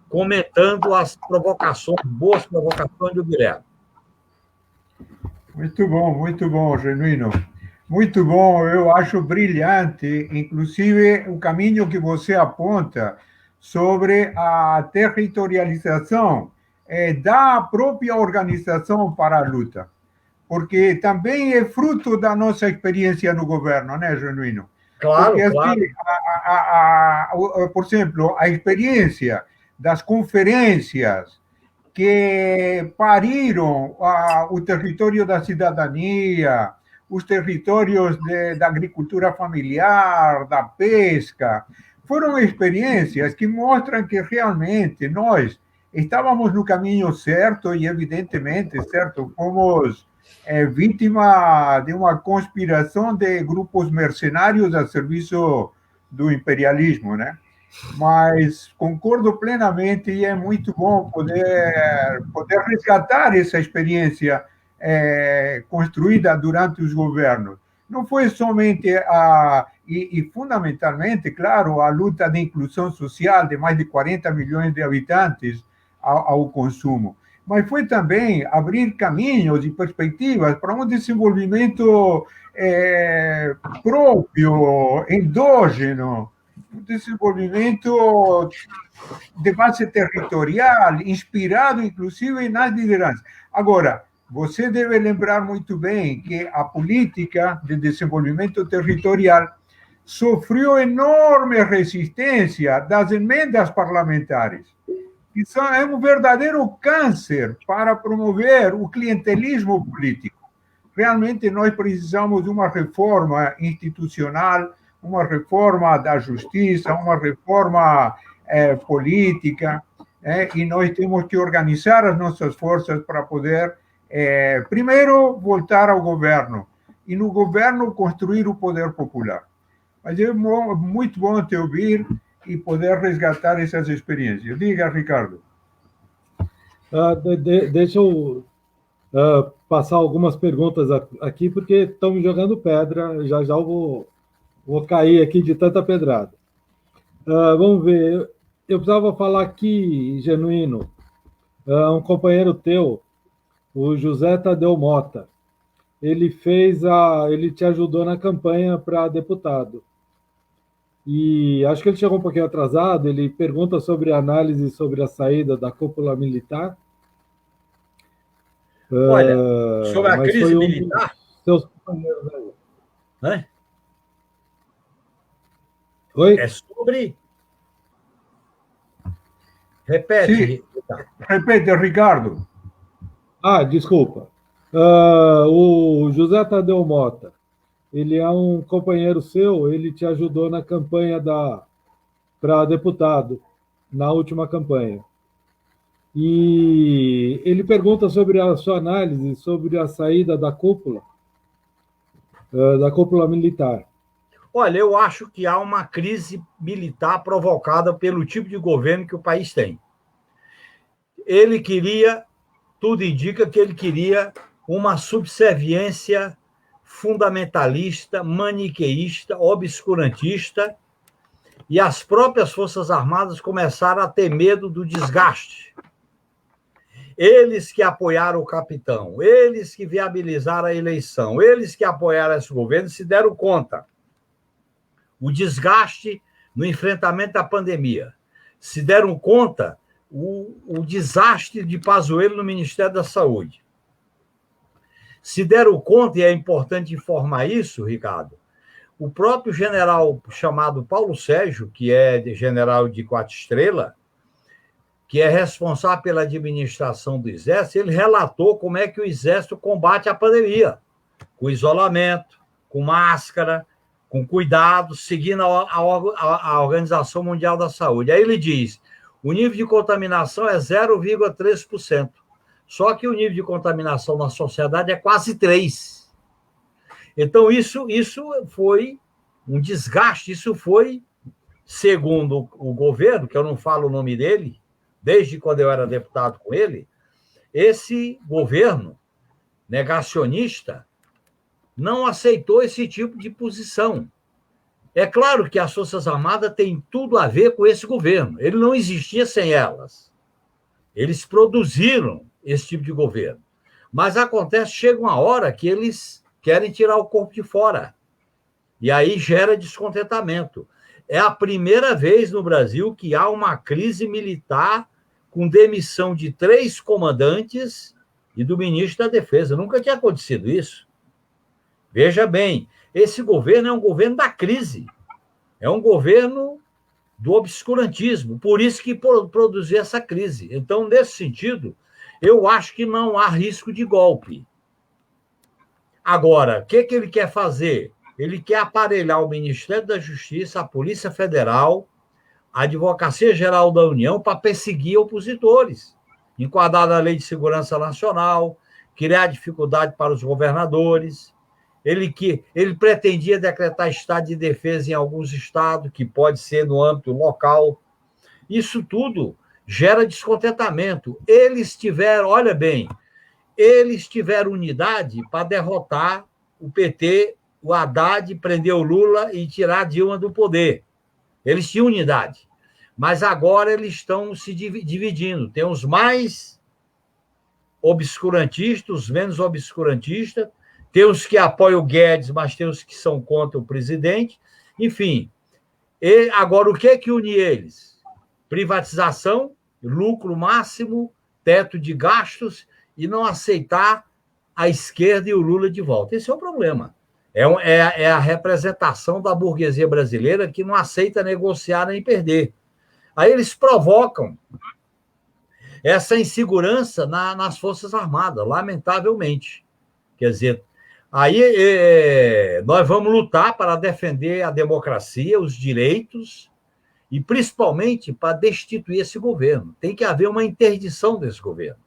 Speaker 3: comentando as provocações, boas provocações do Guilherme.
Speaker 2: Muito bom, Genuíno. Muito bom, eu acho brilhante, inclusive, o caminho que você aponta sobre a territorialização da própria organização para a luta, porque também é fruto da nossa experiência no governo, né, Genuíno?
Speaker 3: Claro,
Speaker 2: porque,
Speaker 3: claro.
Speaker 2: Por exemplo, a experiência das conferências que pariram o território da cidadania, os territórios da agricultura familiar, da pesca. Foram experiências que mostram que realmente nós estávamos no caminho certo e, evidentemente, certo, fomos vítima de uma conspiração de grupos mercenários a serviço do imperialismo, né? Mas concordo plenamente e é muito bom poder resgatar essa experiência construída durante os governos. Não foi somente e fundamentalmente, claro, a luta de inclusão social de mais de 40 milhões de habitantes ao consumo, mas foi também abrir caminhos e perspectivas para um desenvolvimento próprio, endógeno, um desenvolvimento de base territorial, inspirado, inclusive, nas lideranças. Agora, você deve lembrar muito bem que a política de desenvolvimento territorial sofreu enorme resistência das emendas parlamentares. Isso é um verdadeiro câncer para promover o clientelismo político. Realmente, nós precisamos de uma reforma institucional, uma reforma da justiça, uma reforma política, e nós temos que organizar as nossas forças para poder, primeiro, voltar ao governo, e no governo construir o poder popular. Mas é muito bom te ouvir e poder resgatar essas experiências. Diga, Ricardo.
Speaker 1: Deixa eu passar algumas perguntas aqui, porque estão me jogando pedra, já eu vou cair aqui de tanta pedrada. Vamos ver, eu precisava falar aqui, Genuíno, um companheiro teu, o José Tadeu Mota, ele te ajudou na campanha para deputado. E acho que ele chegou um pouquinho atrasado, ele pergunta sobre a análise sobre a saída da cúpula militar.
Speaker 3: Olha, sobre a crise militar...
Speaker 1: Seus companheiros aí.
Speaker 3: Oi? É sobre... Repete.
Speaker 2: Repete, Ricardo.
Speaker 1: Desculpa. O José Tadeu Mota, ele é um companheiro seu, ele te ajudou na campanha para deputado, na última campanha. E ele pergunta sobre a sua análise sobre a saída da cúpula militar.
Speaker 3: Olha, eu acho que há uma crise militar provocada pelo tipo de governo que o país tem. Ele queria, tudo indica que ele queria uma subserviência fundamentalista, maniqueísta, obscurantista, e as próprias Forças Armadas começaram a ter medo do desgaste. Eles que apoiaram o capitão, eles que viabilizaram a eleição, eles que apoiaram esse governo se deram conta. O desgaste no enfrentamento à pandemia. Se deram conta o desastre de Pazuello no Ministério da Saúde. Se deram conta, e é importante informar isso, Ricardo, o próprio general chamado Paulo Sérgio, que é general de 4 estrelas, que é responsável pela administração do Exército, ele relatou como é que o Exército combate a pandemia, com isolamento, com máscara, com cuidado, seguindo a Organização Mundial da Saúde. Aí ele diz, o nível de contaminação é 0,3%, só que o nível de contaminação na sociedade é quase 3%. Então, isso foi um desgaste, isso foi, segundo o governo, que eu não falo o nome dele, desde quando eu era deputado com ele, esse governo negacionista não aceitou esse tipo de posição. É claro que as Forças Armadas têm tudo a ver com esse governo. Ele não existia sem elas. Eles produziram esse tipo de governo. Mas acontece, chega uma hora que eles querem tirar o corpo de fora. E aí gera descontentamento. É a primeira vez no Brasil que há uma crise militar com demissão de 3 comandantes e do ministro da Defesa. Nunca tinha acontecido isso. Veja bem, esse governo é um governo da crise. É um governo do obscurantismo. Por isso que produziu essa crise. Então, nesse sentido, eu acho que não há risco de golpe. Agora, o que ele quer fazer? Ele quer aparelhar o Ministério da Justiça, a Polícia Federal, a Advocacia Geral da União para perseguir opositores, enquadrar na Lei de Segurança Nacional, criar dificuldade para os governadores. Ele pretendia decretar estado de defesa em alguns estados, que pode ser no âmbito local. Isso tudo gera descontentamento. Eles tiveram, olha bem, eles tiveram unidade para derrotar o PT, o Haddad, prender o Lula e tirar a Dilma do poder. Eles tinham unidade. Mas agora eles estão se dividindo. Tem os mais obscurantistas, os menos obscurantistas, tem os que apoiam o Guedes, mas tem os que são contra o presidente. Enfim, agora o que é que une eles? Privatização, lucro máximo, teto de gastos e não aceitar a esquerda e o Lula de volta. Esse é o problema. É a representação da burguesia brasileira que não aceita negociar nem perder. Aí eles provocam essa insegurança nas Forças Armadas, lamentavelmente. Quer dizer, aí nós vamos lutar para defender a democracia, os direitos, e principalmente para destituir esse governo. Tem que haver uma interdição desse governo.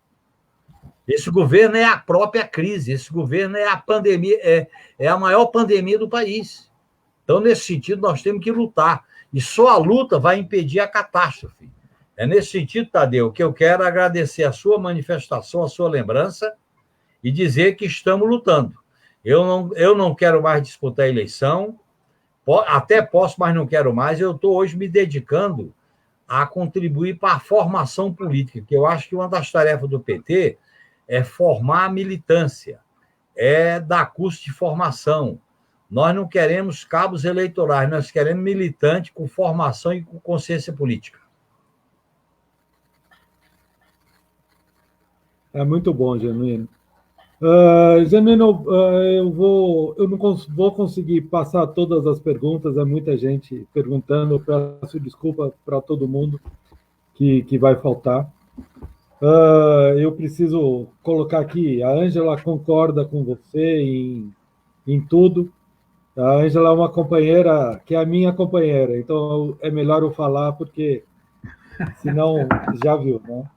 Speaker 3: Esse governo é a própria crise, esse governo é a pandemia, é a maior pandemia do país. Então, nesse sentido, nós temos que lutar. E só a luta vai impedir a catástrofe. É nesse sentido, Tadeu, que eu quero agradecer a sua manifestação, a sua lembrança, e dizer que estamos lutando. Eu não quero mais disputar a eleição, até posso, mas não quero mais. Eu estou hoje me dedicando a contribuir para a formação política, que eu acho que uma das tarefas do PT é formar a militância, é dar curso de formação. Nós não queremos cabos eleitorais, nós queremos militante com formação e com consciência política.
Speaker 1: É muito bom, Genuíno. Genuíno, eu não vou conseguir passar todas as perguntas, é muita gente perguntando, peço desculpa para todo mundo que vai faltar. Eu preciso colocar aqui, a Ângela concorda com você em tudo. A Ângela é uma companheira que é a minha companheira, então é melhor eu falar, porque senão já viu, né?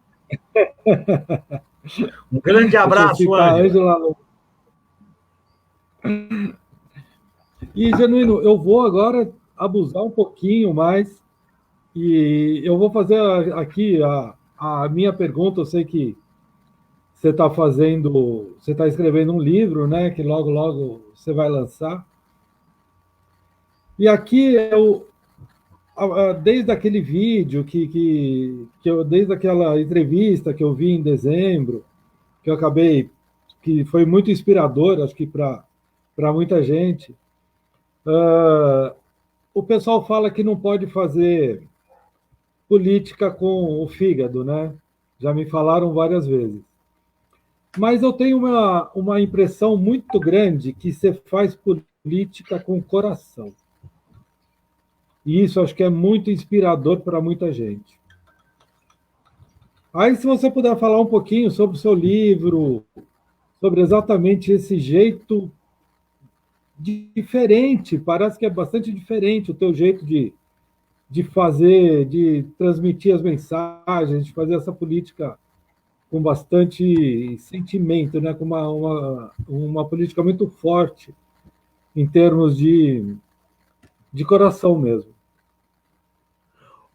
Speaker 3: Um grande abraço, Ângela.
Speaker 1: E, Genuíno, eu vou agora abusar um pouquinho mais e eu vou fazer aqui a minha pergunta. Eu sei que você está escrevendo um livro, né? Que logo, logo você vai lançar. E aqui desde aquele vídeo desde aquela entrevista que eu vi em dezembro, que foi muito inspirador, acho que para muita gente. O pessoal fala que não pode fazer política com o fígado, né? Já me falaram várias vezes. Mas eu tenho uma impressão muito grande que você faz política com o coração. E isso acho que é muito inspirador para muita gente. Aí, se você puder falar um pouquinho sobre o seu livro, sobre exatamente esse jeito diferente, parece que é bastante diferente o teu jeito de fazer, de transmitir as mensagens, de fazer essa política com bastante sentimento, né? Com uma política muito forte em termos de coração mesmo.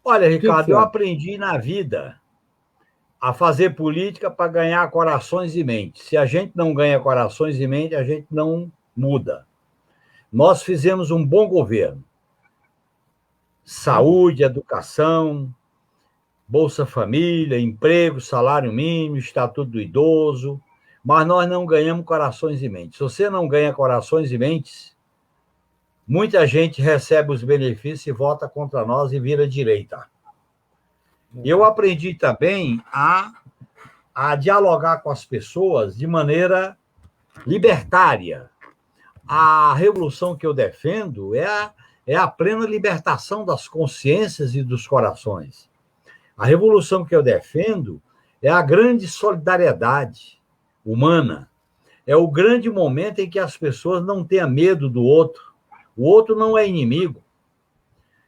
Speaker 3: Olha, Ricardo, eu aprendi na vida a fazer política para ganhar corações e mentes. Se a gente não ganha corações e mentes, a gente não muda. Nós fizemos um bom governo. Saúde, educação, Bolsa Família, emprego, salário mínimo, Estatuto do Idoso, mas nós não ganhamos corações e mentes. Se você não ganha corações e mentes, muita gente recebe os benefícios e vota contra nós e vira direita. Eu aprendi também a dialogar com as pessoas de maneira libertária. A revolução que eu defendo é a plena libertação das consciências e dos corações. A revolução que eu defendo é a grande solidariedade humana. é o grande momento em que as pessoas não tenham medo do outro. O outro não é inimigo.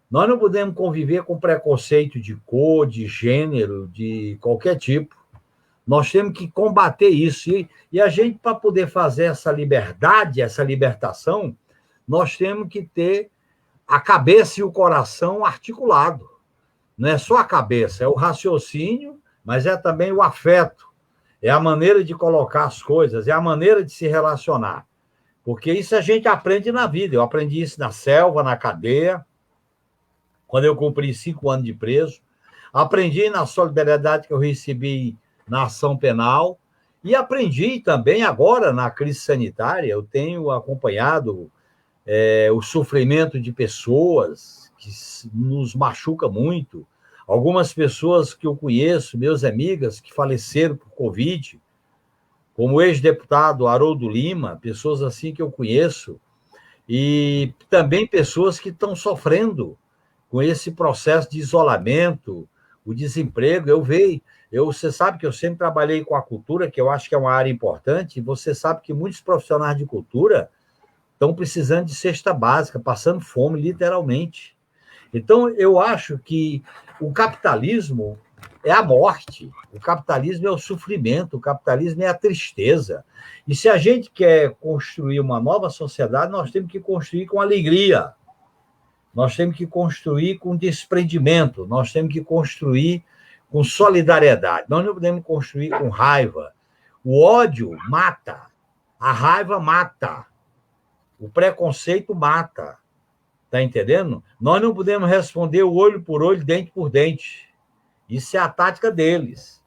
Speaker 3: Nós não podemos conviver com preconceito de cor, de gênero, de qualquer tipo. Nós temos que combater isso. E a gente, para poder fazer essa liberdade, essa libertação, nós temos que ter a cabeça e o coração articulado. Não é só a cabeça, é o raciocínio, mas é também o afeto. É a maneira de colocar as coisas, é a maneira de se relacionar. Porque isso a gente aprende na vida. Eu aprendi isso na selva, na cadeia, quando eu cumpri 5 anos de preso. Aprendi na solidariedade que eu recebi na ação penal e aprendi também agora na crise sanitária. Eu tenho acompanhado o sofrimento de pessoas que nos machuca muito. Algumas pessoas que eu conheço, meus amigas, que faleceram por Covid, como o ex-deputado Haroldo Lima, pessoas assim que eu conheço, e também pessoas que estão sofrendo com esse processo de isolamento, o desemprego. Você sabe que eu sempre trabalhei com a cultura, que eu acho que é uma área importante, e você sabe que muitos profissionais de cultura estão precisando de cesta básica, passando fome, literalmente. Então, eu acho que o capitalismo é a morte, o capitalismo é o sofrimento, o capitalismo é a tristeza. E se a gente quer construir uma nova sociedade, nós temos que construir com alegria, nós temos que construir com desprendimento, nós temos que construir com solidariedade. Nós não podemos construir com raiva. O ódio mata, a raiva mata, o preconceito mata. Está entendendo? Nós não podemos responder olho por olho, dente por dente. Isso é a tática deles.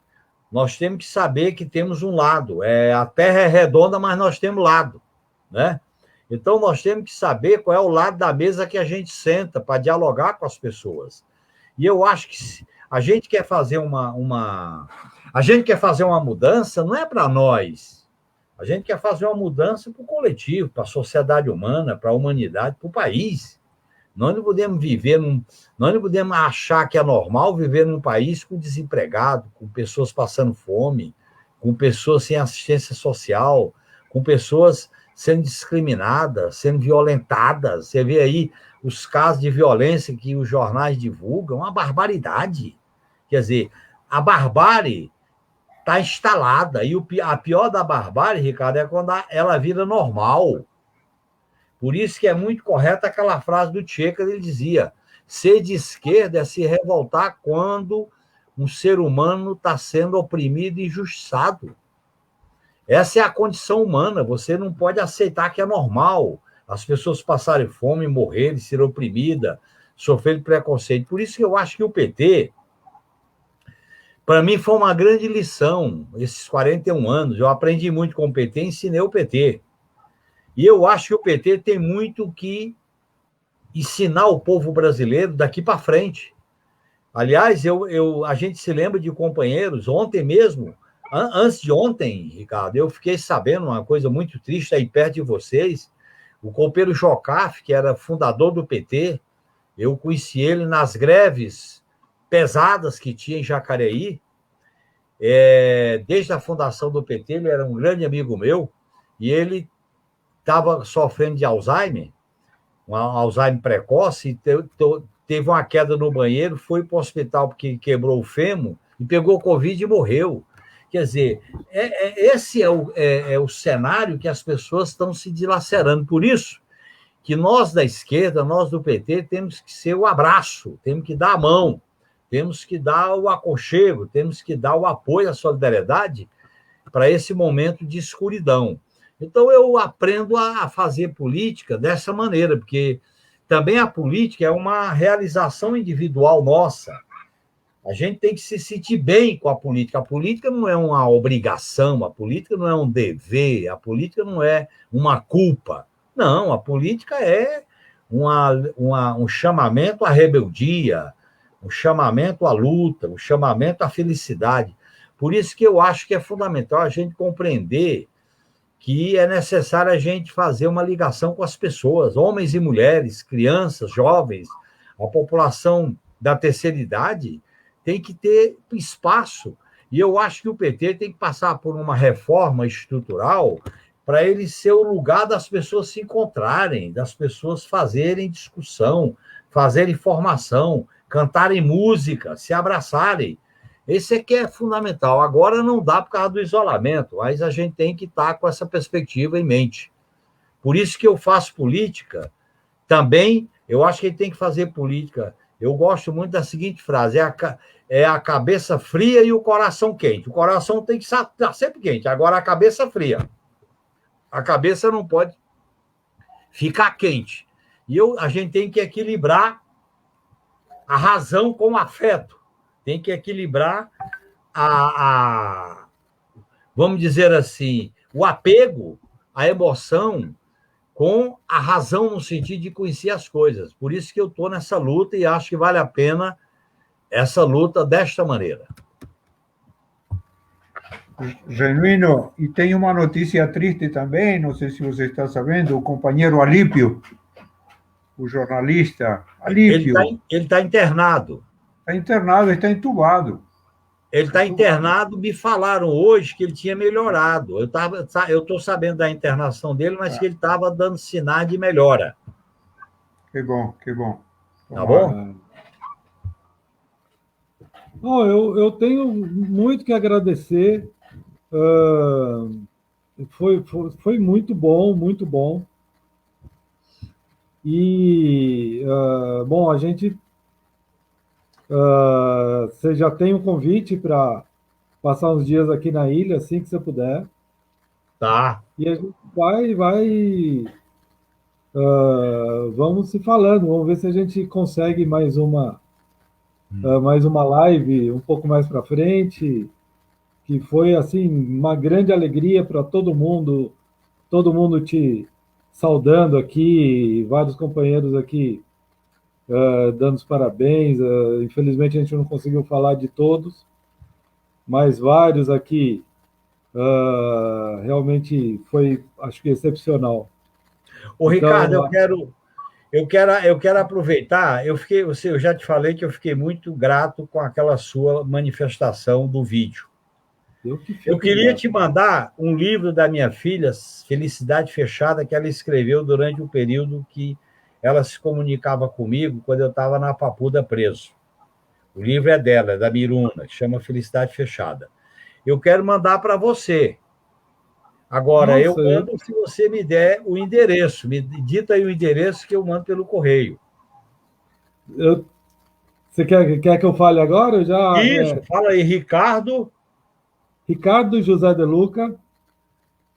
Speaker 3: Nós temos que saber que temos um lado. A Terra é redonda, mas nós temos lado, né? Então, nós temos que saber qual é o lado da mesa que a gente senta para dialogar com as pessoas. E eu acho que a gente quer fazer a gente quer fazer uma mudança, não é para nós. A gente quer fazer uma mudança para o coletivo, para a sociedade humana, para a humanidade, para o país. Nós não podemos nós não podemos achar que é normal viver num país com desempregado, com pessoas passando fome, com pessoas sem assistência social, com pessoas sendo discriminadas, sendo violentadas. Você vê aí os casos de violência que os jornais divulgam, uma barbaridade. Quer dizer, a barbárie está instalada, e a pior da barbárie, Ricardo, é quando ela vira normal. Por isso que é muito correta aquela frase do Che, que ele dizia: ser de esquerda é se revoltar quando um ser humano está sendo oprimido e injustiçado. Essa é a condição humana, você não pode aceitar que é normal as pessoas passarem fome, morrerem, serem oprimidas, sofrerem preconceito. Por isso que eu acho que o PT, para mim, foi uma grande lição, esses 41 anos. Eu aprendi muito com o PT, ensinei o PT. E eu acho que o PT tem muito que ensinar o povo brasileiro daqui para frente. Aliás, a gente se lembra de companheiros, ontem mesmo, antes de ontem, Ricardo, eu fiquei sabendo uma coisa muito triste aí perto de vocês. O companheiro Jocafe, que era fundador do PT, eu conheci ele nas greves pesadas que tinha em Jacareí. Desde a fundação do PT, ele era um grande amigo meu, e ele estava sofrendo de Alzheimer, um Alzheimer precoce, e teve uma queda no banheiro, foi para o hospital porque quebrou o fêmur, e pegou Covid e morreu. Quer dizer, esse é o cenário que as pessoas estão se dilacerando. Por isso que nós da esquerda, nós do PT, temos que ser o abraço, temos que dar a mão, temos que dar o aconchego, temos que dar o apoio, a solidariedade para esse momento de escuridão. Então, eu aprendo a fazer política dessa maneira, porque também a política é uma realização individual nossa. A gente tem que se sentir bem com a política. A política não é uma obrigação, a política não é um dever, a política não é uma culpa. Não, a política é um chamamento à rebeldia, um chamamento à luta, um chamamento à felicidade. Por isso que eu acho que é fundamental a gente compreender que é necessário a gente fazer uma ligação com as pessoas, homens e mulheres, crianças, jovens, a população da terceira idade tem que ter espaço. E eu acho que o PT tem que passar por uma reforma estrutural para ele ser o lugar das pessoas se encontrarem, das pessoas fazerem discussão, fazerem formação, cantarem música, se abraçarem. Esse aqui é fundamental. Agora não dá por causa do isolamento, mas a gente tem que estar com essa perspectiva em mente. Por isso que eu faço política também. Eu acho que a gente tem que fazer política. Eu gosto muito da seguinte frase: é a cabeça fria e o coração quente. O coração tem que estar sempre quente, agora a cabeça fria. A cabeça não pode ficar quente. E a gente tem que equilibrar a razão com o afeto. Tem que equilibrar vamos dizer assim, o apego, a emoção, com a razão no sentido de conhecer as coisas. Por isso que eu estou nessa luta e acho que vale a pena essa luta desta maneira.
Speaker 2: Genuíno, e tem uma notícia triste também, não sei se você está sabendo, o companheiro Alípio, o jornalista Alípio.
Speaker 3: Ele está internado.
Speaker 2: Está internado, está entubado.
Speaker 3: Ele está internado, me falaram hoje que ele tinha melhorado. Eu estou sabendo da internação dele, mas que ele estava dando sinais de melhora.
Speaker 2: Que bom, que bom.
Speaker 3: Tá bom?
Speaker 1: Bom, eu tenho muito que agradecer. Foi muito bom, muito bom. E, bom, a gente... você já tem um convite para passar uns dias aqui na ilha, assim que você puder.
Speaker 3: Tá.
Speaker 1: E a gente vamos se falando, vamos ver se a gente consegue mais uma live um pouco mais para frente, que foi assim uma grande alegria para todo mundo te saudando aqui, vários companheiros aqui dando os parabéns. Infelizmente a gente não conseguiu falar de todos, mas vários aqui realmente foi, acho que, excepcional.
Speaker 3: Ô, então, Ricardo, eu quero aproveitar. Eu já te falei que eu fiquei muito grato com aquela sua manifestação do vídeo. Eu queria te mandar um livro da minha filha, Felicidade Fechada, que ela escreveu durante o período que ela se comunicava comigo quando eu estava na Papuda preso. O livro é dela, é da Miruna, que chama Felicidade Fechada. Eu quero mandar para você. Agora, eu mando se você me der o endereço. Me dita aí o endereço que eu mando pelo correio.
Speaker 1: Você quer que eu fale agora?
Speaker 3: Isso, fala aí, Ricardo
Speaker 1: José de Luca.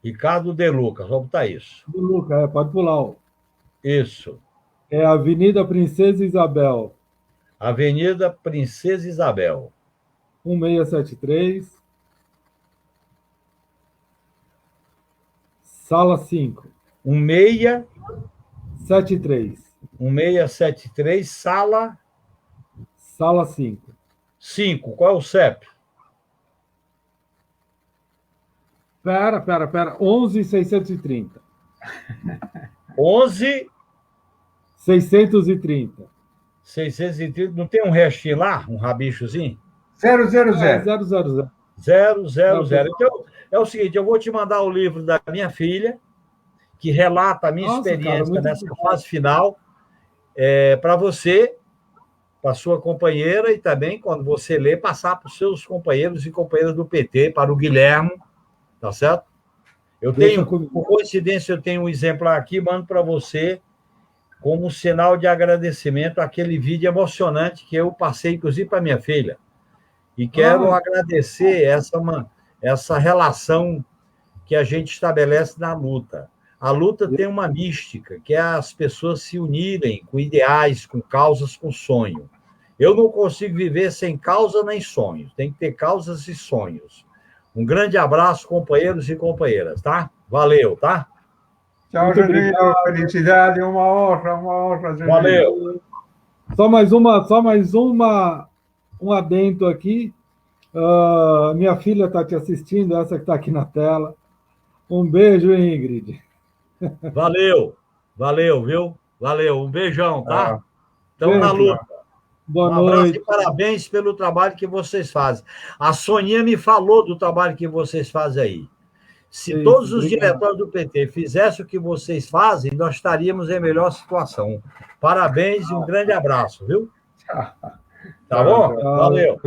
Speaker 3: Ricardo de Luca, vamos botar isso.
Speaker 1: De Luca, pode pular.
Speaker 3: Isso.
Speaker 1: É Avenida Princesa Isabel.
Speaker 3: Avenida Princesa Isabel.
Speaker 1: 1673. Sala 5.
Speaker 3: 1673. 1673, sala
Speaker 1: 5.
Speaker 3: 5. Qual é o CEP?
Speaker 1: Pera. 11.630.
Speaker 3: 11.630. 630. Não tem um restinho lá? Um rabichozinho?
Speaker 2: 000.
Speaker 1: 000.
Speaker 3: 000. Então, é o seguinte, eu vou te mandar o livro da minha filha, que relata a minha experiência nessa fase final, para você, para sua companheira, e também, quando você ler, passar para os seus companheiros e companheiras do PT, para o Guilherme, tá certo? Por coincidência, eu tenho um exemplar aqui, mando para você, como sinal de agradecimento àquele vídeo emocionante que eu passei, inclusive, para minha filha. E quero agradecer essa relação que a gente estabelece na luta. A luta tem uma mística, que é as pessoas se unirem com ideais, com causas, com sonho. Eu não consigo viver sem causa nem sonhos. Tem que ter causas e sonhos. Um grande abraço, companheiros e companheiras, tá? Valeu, tá?
Speaker 2: Tchau, Genuíno. Felicidade, uma honra, Genuíno.
Speaker 3: Valeu.
Speaker 1: Só mais um adendo aqui. Minha filha está te assistindo, essa que está aqui na tela. Um beijo, Ingrid.
Speaker 3: Valeu, viu? Valeu, um beijão, tá? Estamos na luta.
Speaker 1: Boa
Speaker 3: noite.
Speaker 1: Abraço
Speaker 3: e parabéns pelo trabalho que vocês fazem. A Soninha me falou do trabalho que vocês fazem aí. Se todos os diretórios do PT fizessem o que vocês fazem, nós estaríamos em melhor situação. Parabéns e um grande abraço, viu? Tá bom? Valeu.